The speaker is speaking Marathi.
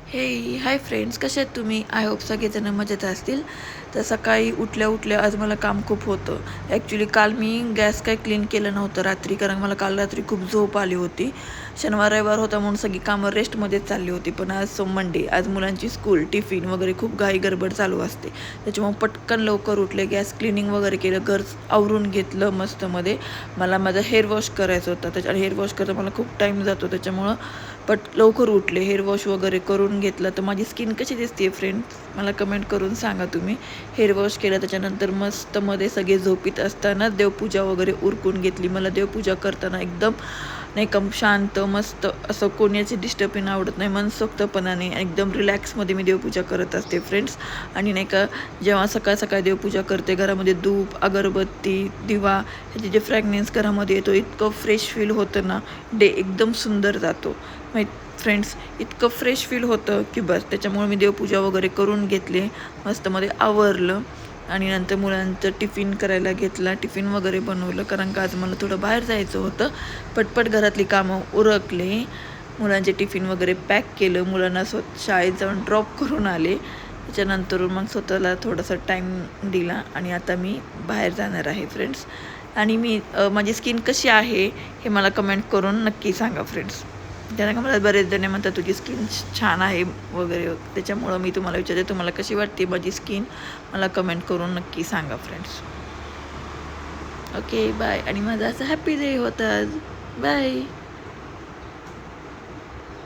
हे हाय फ्रेंड्स, कसे आहेत तुम्ही? आय होप सगळेजण मजेत असतील. तर सकाळी उठल्या उठल्या आज मला काम खूप होतं. ॲक्च्युली काल मी गॅस काय क्लीन केलं नव्हतं रात्री, कारण मला काल रात्री खूप झोप आली होती. शनिवार रविवार होता म्हणून सगळी कामं रेस्टमध्येच चालली होती. पण आज मंडे, आज मुलांची स्कूल, टिफिन वगैरे खूप घाई गडबड चालू असते. त्याच्यामुळे पटकन लवकर उठले, गॅस क्लिनिंग वगैरे केलं, घर आवरून घेतलं मस्तमध्ये. मला माझा हेअर वॉश करायचा होता, त्याच्या हेअर वॉश करता मला खूप टाईम जातो, त्याच्यामुळं लवकर उठले, हेअर वॉश वगैरे करून घेतलं. तर माझी स्किन कशी दिसते फ्रेंड्स, मला कमेंट करून सांगा तुम्ही. हेअर वॉश केलं, त्याच्यानंतर मस्त मध्ये सगळे झोपीत असताना देवपूजा वगैरे उरकून घेतली. मला देवपूजा करताना एकदम नाही का शांत मस्त असं कोणाची डिस्टर्बिंग आवडत नाही, मनसोक्तपणाने एकदम रिलॅक्समध्ये मी देवपूजा करत असते फ्रेंड्स. आणि नाही का जेव्हा सकाळ सकाळ देवपूजा करते, घरामध्ये धूप, अगरबत्ती, दिवा ह्याचे जे फ्रॅग्नेन्स घरामध्ये येतो, इतकं फ्रेश फील होतं ना, डे एकदम सुंदर जातो. फ्रेंड्स, इतकं फ्रेश फील होतं की बस. त्याच्यामुळे मी देवपूजा वगैरे करून घेतली, मस्तमध्ये आवरलं आणि नंतर मुलांचं टिफिन करायला घेतला, टिफिन वगैरे बनवलं, कारण का आज मला थोडं बाहेर जायचं होतं. पटपट घरातली कामं उरकले, मुलांचे टिफिन वगैरे पॅक केलं, मुलांना शाळेत जाऊन ड्रॉप करून आले. त्याच्यानंतर मग स्वतःला थोडासा टाईम दिला आणि आता मी बाहेर जाणार आहे फ्रेंड्स. आणि माझी स्किन कशी आहे हे मला कमेंट करून नक्की सांगा फ्रेंड्स. त्यानं का मला बरेच जण म्हणतात तुझी स्किन छान आहे वगैरे, त्याच्यामुळं मी तुम्हाला विचारते तुम्हाला कशी वाटते माझी स्किन, मला कमेंट करून नक्की सांगा फ्रेंड्स. Okay bye. आणि माझा असं हॅपी डे होता आज. बाय.